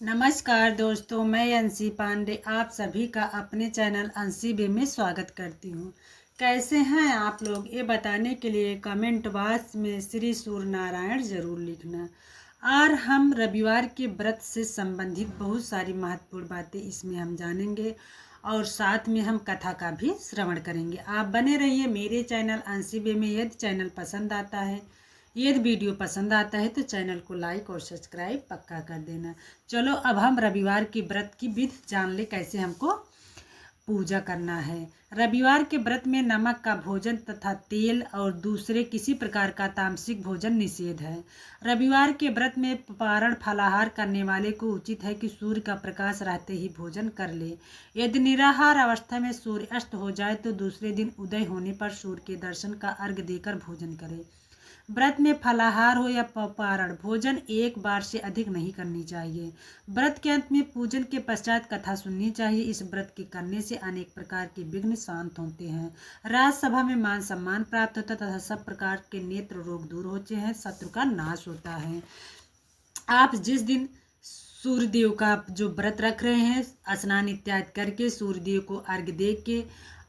नमस्कार दोस्तों, मैं अंशी पांडे आप सभी का अपने चैनल अंशी बे में स्वागत करती हूँ। कैसे हैं आप लोग, ये बताने के लिए कमेंट बॉक्स में श्री सूर्य नारायण ज़रूर लिखना। और हम रविवार के व्रत से संबंधित बहुत सारी महत्वपूर्ण बातें इसमें हम जानेंगे और साथ में हम कथा का भी श्रवण करेंगे। आप बने रहिए मेरे चैनल अंशी बे में। यदि चैनल पसंद आता है, यदि वीडियो पसंद आता है तो चैनल को लाइक और सब्सक्राइब पक्का कर देना। चलो अब हम रविवार के व्रत की विधि जान ले, कैसे हमको पूजा करना है। रविवार के व्रत में नमक का भोजन तथा तेल और दूसरे किसी प्रकार का तामसिक भोजन निषेध है। रविवार के व्रत में पारण फलाहार करने वाले को उचित है कि सूर्य का प्रकाश रहते ही भोजन कर ले। यदि निराहार अवस्था में सूर्य अस्त हो जाए तो दूसरे दिन उदय होने पर सूर्य के दर्शन का अर्घ्य देकर भोजन करे। व्रत में फलाहार हो या पारण भोजन एक बार से अधिक नहीं करनी चाहिए। व्रत के अंत में पूजन के पश्चात कथा सुननी चाहिए। इस व्रत के करने से अनेक प्रकार के विघ्न शांत होते हैं, राजसभा में मान सम्मान प्राप्त होता तथा सब प्रकार के नेत्र रोग दूर होते हैं, शत्रु का नाश होता है। आप जिस दिन सूर्यदेव का जो व्रत रख रहे हैं, स्नान इत्यादि करके सूर्यदेव को अर्घ्य दे के,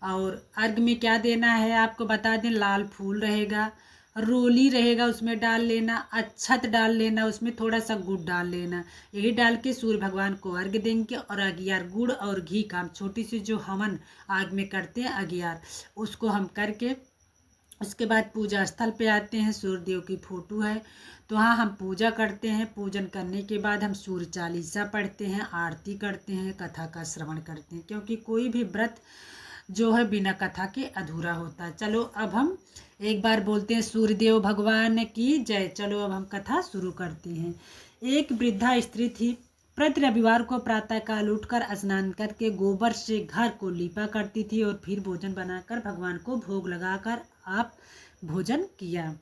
और अर्घ्य में क्या देना है आपको बता दें। लाल फूल रहेगा, रोली रहेगा, उसमें डाल लेना, अक्षत डाल लेना, उसमें थोड़ा सा गुड़ डाल लेना। यही डाल के सूर्य भगवान को अर्घ्य देंगे। और अगियार गुड़ और घी का छोटी सी जो हवन आग में करते हैं अगियार, उसको हम करके उसके बाद पूजा स्थल पे आते हैं। सूर्यदेव की फोटो है तो हाँ, हम पूजा करते हैं। पूजन करने के बाद हम सूर्य चालीसा पढ़ते हैं, आरती करते हैं, कथा का श्रवण करते हैं, क्योंकि कोई भी व्रत जो है बिना कथा के अधूरा होता है। चलो अब हम एक बार बोलते हैं सूर्यदेव भगवान की जय। चलो अब हम कथा शुरू करते हैं। एक वृद्धा स्त्री थी। प्रति रविवार को प्रातःकाल उठकर स्नान करके गोबर से घर को लीपा करती थी और फिर भोजन बनाकर भगवान को भोग लगाकर आप भोजन किया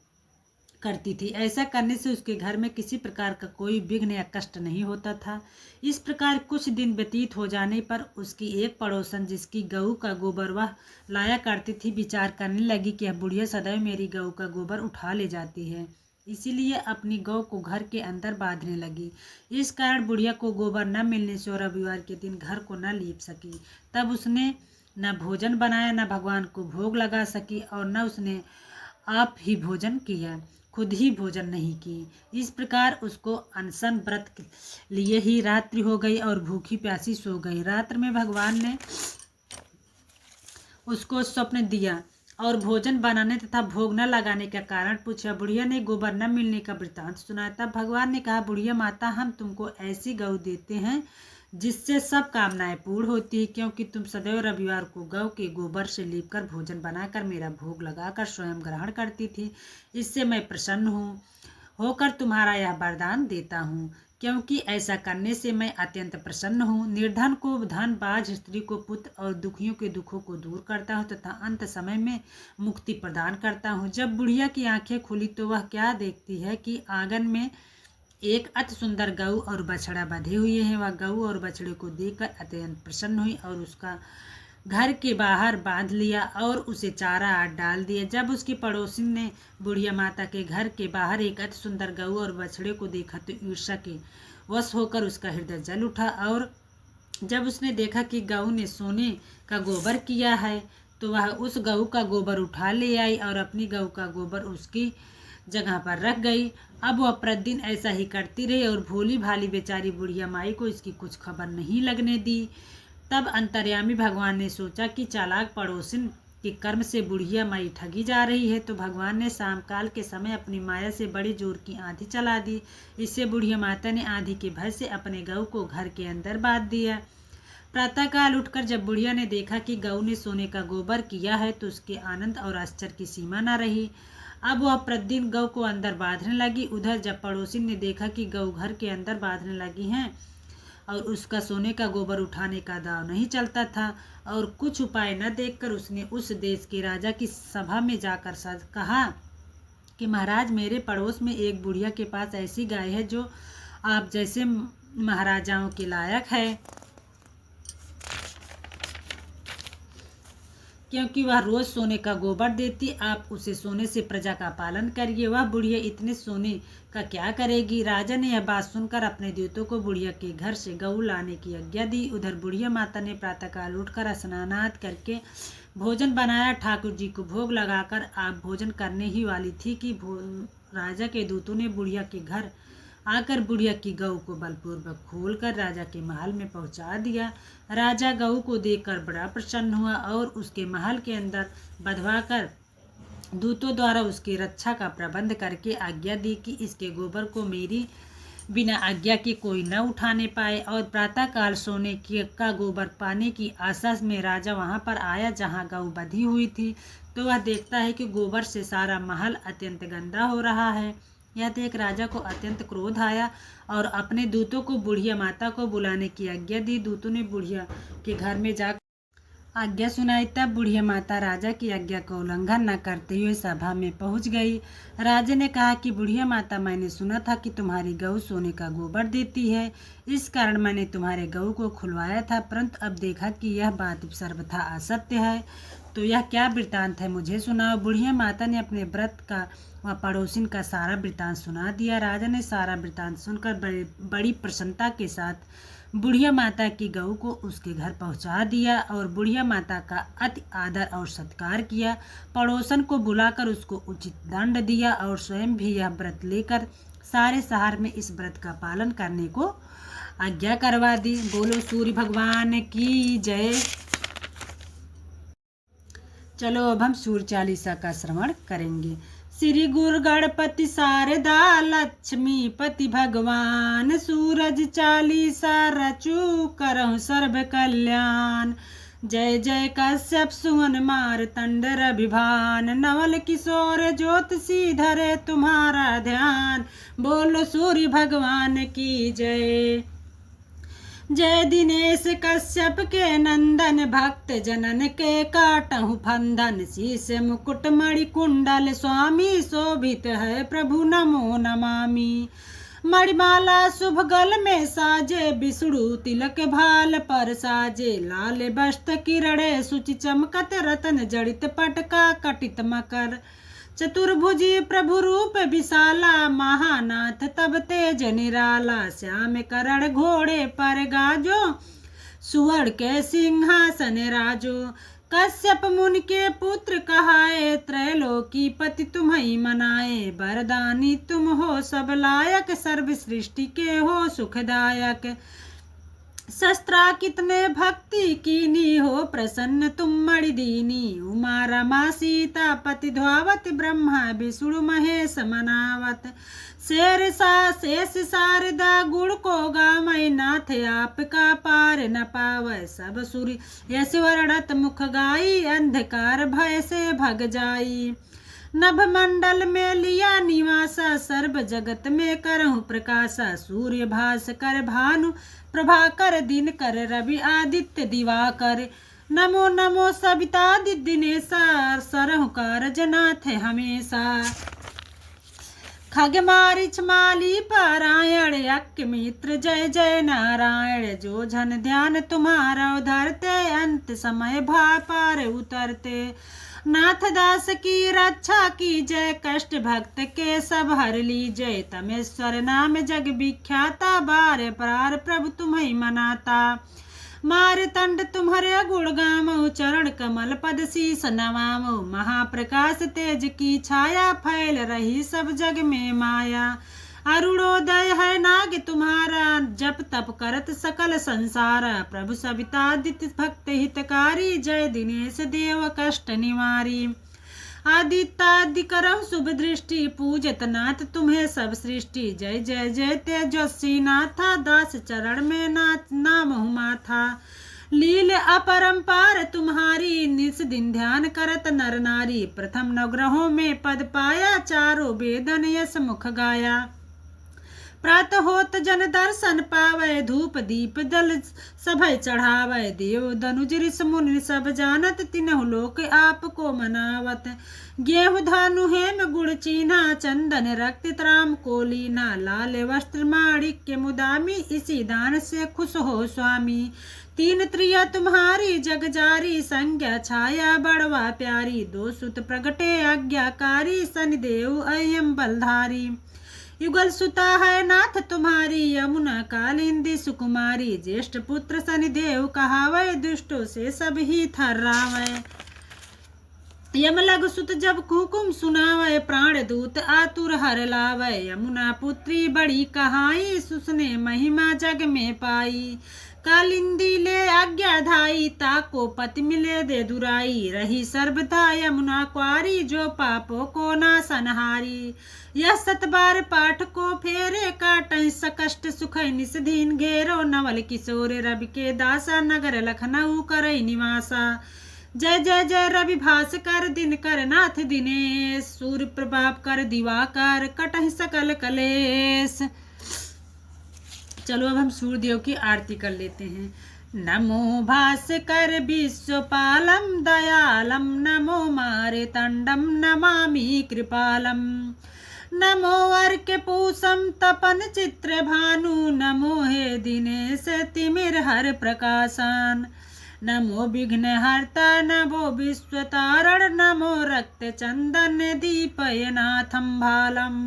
करती थी। ऐसा करने से उसके घर में किसी प्रकार का कोई विघ्न या कष्ट नहीं होता था। इस प्रकार कुछ दिन व्यतीत हो जाने पर उसकी एक पड़ोसन, जिसकी गऊ का गोबर वह लाया करती थी, विचार करने लगी कि यह बुढ़िया सदैव मेरी गऊ का गोबर उठा ले जाती है, इसीलिए अपनी गौ को घर के अंदर बांधने लगी। इस कारण बुढ़िया को गोबर न मिलने से और रविवार के दिन घर को न लीप सकी। तब उसने न भोजन बनाया, न भगवान को भोग लगा सकी, और न उसने आप ही भोजन किया, खुद ही भोजन नहीं की। इस प्रकार उसको अनशन व्रत लिए ही रात्रि हो गई और भूखी प्यासी सो गई। रात्र में भगवान ने उसको स्वप्न दिया और भोजन बनाने तथा भोग न लगाने का कारण पूछा। बुढ़िया ने गोबर न मिलने का वृत्तांत सुनाया। तब भगवान ने कहा, बुढ़िया माता, हम तुमको ऐसी गौ देते हैं जिससे सब कामनाएं पूर्ण होती है, क्योंकि तुम सदैव रविवार को गौ के गोबर से लीपकर भोजन बनाकर मेरा भोग लगाकर स्वयं ग्रहण करती थी। इससे मैं प्रसन्न होकर तुम्हारा यह वरदान देता हूँ, क्योंकि ऐसा करने से मैं अत्यंत प्रसन्न हूँ। निर्धन को धन, बाझ स्त्री को पुत्र और दुखियों के दुखों को दूर करता हूँ तथा अंत समय में मुक्ति प्रदान करता हूँ। जब बुढ़िया की आंखें खुली तो वह क्या देखती है कि आंगन में एक अति सुंदर गऊ और बछड़ा बंधे हुए हैं। वह गऊ और बछड़े को देखकर अत्यंत प्रसन्न हुई और उसका घर के बाहर बांध लिया और उसे चारा डाल दिया। जब उसकी पड़ोसी ने बुढ़िया माता के घर के बाहर एक अति सुंदर गऊ और बछड़े को देखा तो ईर्ष्या के वश होकर उसका हृदय जल उठा। और जब उसने देखा कि गऊ ने सोने का गोबर किया है तो वह उस गऊ का गोबर उठा ले आई और अपनी गऊ का गोबर उसकी जगह पर रख गई। अब वह प्रतिदिन ऐसा ही करती रही और भोली भाली बेचारी बुढ़िया माई को इसकी कुछ खबर नहीं लगने दी। तब अंतर्यामी भगवान ने सोचा कि चालाक पड़ोसिन के कर्म से बुढ़िया माई ठगी जा रही है, तो भगवान ने शाम काल के समय अपनी माया से बड़ी जोर की आंधी चला दी। इससे बुढ़िया माता ने आंधी के भय से अपने गऊ को घर के अंदर बांध दिया। प्रातःकाल उठकर जब बुढ़िया ने देखा कि गऊ ने सोने का गोबर किया है तो उसके आनंद और आश्चर्य की सीमा न रही। अब वह प्रतिदिन गऊ को अंदर बांधने लगी। उधर जब पड़ोसी ने देखा कि गऊ घर के अंदर बांधने लगी हैं और उसका सोने का गोबर उठाने का दाव नहीं चलता था, और कुछ उपाय न देखकर उसने उस देश के राजा की सभा में जाकर कहा कि महाराज, मेरे पड़ोस में एक बुढ़िया के पास ऐसी गाय है जो आप जैसे महाराजाओं के लायक है। क्योंकि वह रोज सोने का गोबर देती। आप उसे सोने से प्रजा का पालन करिए। वह बुढ़िया इतने सोने का क्या करेगी। राजा ने यह बात सुनकर अपने दूतों को बुढ़िया के घर से गऊ लाने की आज्ञा दी। उधर बुढ़िया माता ने प्रातःकाल उठकर स्नानात करके भोजन बनाया। ठाकुर जी को भोग लगाकर आप भोजन करने ही वाली थी कि राजा के दूतों ने बुढ़िया के घर आकर बुढ़िया की गऊ को बलपूर्वक खोलकर राजा के महल में पहुंचा दिया। राजा गऊ को देखकर बड़ा प्रसन्न हुआ और उसके महल के अंदर बधवाकर दूतों द्वारा उसकी रक्षा का प्रबंध करके आज्ञा दी कि इसके गोबर को मेरी बिना आज्ञा के कोई न उठाने पाए। और प्रातःकाल सोने का गोबर पाने की आशा में राजा वहां पर आया जहां गऊ बंधी हुई थी। तो वह देखता है कि गोबर से सारा महल अत्यंत गंदा हो रहा है। यह देख राजा को अत्यंत क्रोध आया और अपने दूतों को बुढ़िया माता को बुलाने की आज्ञा दी। दूतों ने बुढ़िया के घर में जाकर आज्ञा सुनाई। तब बुढ़िया माता राजा की आज्ञा का उल्लंघन न करते हुए सभा में पहुंच गई। राजा ने कहा कि बुढ़िया माता, मैंने सुना था कि तुम्हारी गऊ सोने का गोबर देती है, इस कारण मैंने तुम्हारे गऊ को खुलवाया था, परंतु अब देखा कि यह बात सर्वथा असत्य है। तो यह क्या वृत्तांत है, मुझे सुनाओ। बुढ़िया माता ने अपने व्रत का व पड़ोसिन का सारा वृत्तांत सुना दिया। राजा ने सारा वृत्तांत सुनकर बड़ी प्रसन्नता के साथ बुढ़िया माता की गऊ को उसके घर पहुंचा दिया और बुढ़िया माता का अति आदर और सत्कार किया। पड़ोसन को बुलाकर उसको उचित दंड दिया और स्वयं भी यह व्रत लेकर सारे शहर में इस व्रत का पालन करने को आज्ञा करवा दी। बोलो सूर्य भगवान की जय। चलो अब हम सूर्य चालीसा का श्रवण करेंगे। श्री गुरु गणपति शारदा लक्ष्मीपति भगवान, सूरज चालीसा रचु करहु सर्व कल्याण। जय जय कश्यप सुवन मारतंड रविभान, नवल किशोर ज्योतिषी धरे तुम्हारा ध्यान। बोलो सूर्य भगवान की जय। जय दिनेश कश्यप के नंदन, भक्त जनन के काटहु फंदन। शीश मुकुट मणि कुंडल, स्वामी शोभित है प्रभु नमो नमामि। मणिमाला शुभ गल में साजे, विष्णु तिलक भाल पर साजे। लाल बस्त किरणे सुचि चमकत, रतन जड़ित पटका कटित मकर। चतुर्भुजी प्रभु रूप विशाला, महानाथ तब तेज निराला। श्याम करण घोड़े पर गाजो, सुवर्ण के सिंहासन राजो। कश्यप मुनि के पुत्र कहाए, त्रैलोकी पति तुम्हें मनाए। वरदानी तुम हो सब लायक, सर्व सृष्टि के हो सुखदायक। शस्त्रा कितने भक्ति कीनी, हो प्रसन्न तुम मणिदीनी। उमा रमा सीता पति धावत, ब्रह्मा विष्णु महेश मनावत। शेष शारदा गुण को गामय, नाथ आपका पार न पावै। सब सूर्य यश वर्णत मुख गाई, अंधकार भय से भग जाई। नभ मंडल में लिया निवासा, सर्व जगत में करहु प्रकाशा। सूर्य भास्कर भानु प्रभाकर, दिन कर रवि आदित्य दिवाकर। नमो नमो सवितादि दिनेशा, सरहु कारज नाथ हमेशा। खग मारिच माली पारायण, यज्ञ मित्र जय जय नारायण। जो जन ध्यान तुम्हारा उधरते, अंत समय भा पार उतरते। नाथ दास की रक्षा की जय, कष्ट भक्त के सब हर ली जय। तमेश्वर नाम जग विख्याता, बार पार प्रभु तुम्हें मनाता। मारतंड तुम्हारे गुण गामो, चरण कमल पद शीस नवामो। महाप्रकाश तेज की छाया, फैल रही सब जग में माया। अरुणोदय है नाग तुम्हारा, जप तप करत सकल संसारा। प्रभु सवितादित्य भक्त हितकारी, जय दिनेश देव कष्ट निवारी। आदित्यादि करहु शुभ दृष्टि, पूजत नाथ तुम्हें सब सृष्टि। जय जय जय तेजस्वी नाथा, दास चरण में नाम माथा। लील अपरंपार तुम्हारी, निस दिन ध्यान करत नर नारी। प्रथम नवग्रहों में पद पाया, चारों वेदन यश मुख गाया। प्रात होत जन दर्शन पावै, धूप दीप जल सभय चढ़ावै। देव दनुज ऋषि मुनि सब जानत, तिनहु लोक आपको मनावत। गेहूं धानु हेम गुड़ चीन्हा, चंदन रक्त राम को लीना। लाल वस्त्र माणिक्य मुदामी, इसी दान से खुश हो स्वामी। तीन त्रिया तुम्हारी जग जारी, संज्ञा छाया बड़वा प्यारी। दो सुत प्रगटे आज्ञाकारी, शनिदेव अयम बलधारी। युगल सुता है नाथ तुम्हारी, यमुना कालिंदी सुकुमारी। ज्येष्ठ पुत्र शनिदेव कहावै, दुष्टों से सब ही थर्रावै। यमलग सुत जब कुकुम सुनावै, प्राण दूत आतुर हर लावै। यमुना पुत्री बड़ी कहाई, सुसने महिमा जग में पाई। कालिंदी ले आज्ञा धाई, ताको पति मिले दे दुराई। रही सर्वथा यमुना क्वारी, जो पापों को ना संहारी। यह सतबार पाठ को फेरे, काटै सकष्ट सुख निस्दीन घेरो। नवल किशोर रवि के दासा, नगर लखनऊ करई निवासा। जय जय जय रवि भास्कर, दिनकर नाथ दिनेश। सूर्य प्रभाव कर दिवाकर, कटहि सकल कलेश। चलो अब हम सूर्यदेव की आरती कर लेते हैं। नमो भास्कर विश्वपालम दयालम, नमो मार्तंडम नमामि कृपालम। नमो अर्क पूषम तपन चित्र भानु, नमो हे दिनेश तिमिर हर प्रकाशन। नमो विघ्न हर्ता, नमो विश्वतारण, नमो रक्त चंदन दीपयनाथम भालम।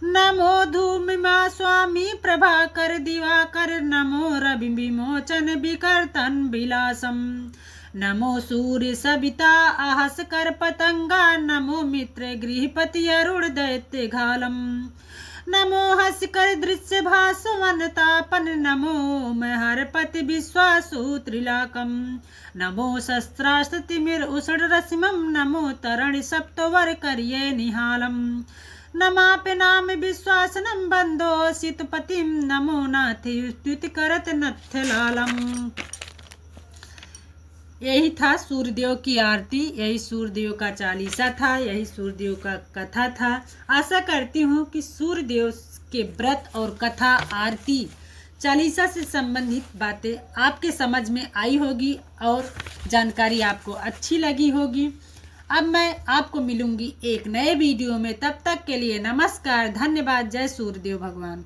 नमो धूमिमा स्वामी प्रभाकर दिवाकर, नमो रवि विमोचन विकर्तन विलासम। नमो सूर्य सविता आहस कर पतंगा, नमो मित्र गृहपति अरुण दैत्य घालम। नमो हस कर दृश्य भासवन तापन, नमो महरपति विश्वासु त्रिलाकम। नमो शस्त्रास्त्र तिमिर उसड़ रसिमम, नमो तरण सप्तवर करिये निहालम। नमापि नाम विश्वासनम बंदो सितपतिम, नमो नाथि स्तुति करत नथलालम। यही था सूर्यदेव की आरती, यही सूर्यदेव का चालीसा था, यही सूर्यदेव का कथा था। आशा करती हूँ कि सूर्यदेव के व्रत और कथा आरती चालीसा से संबंधित बातें आपके समझ में आई होगी और जानकारी आपको अच्छी लगी होगी। अब मैं आपको मिलूंगी एक नए वीडियो में, तब तक के लिए नमस्कार, धन्यवाद। जय सूर्यदेव भगवान।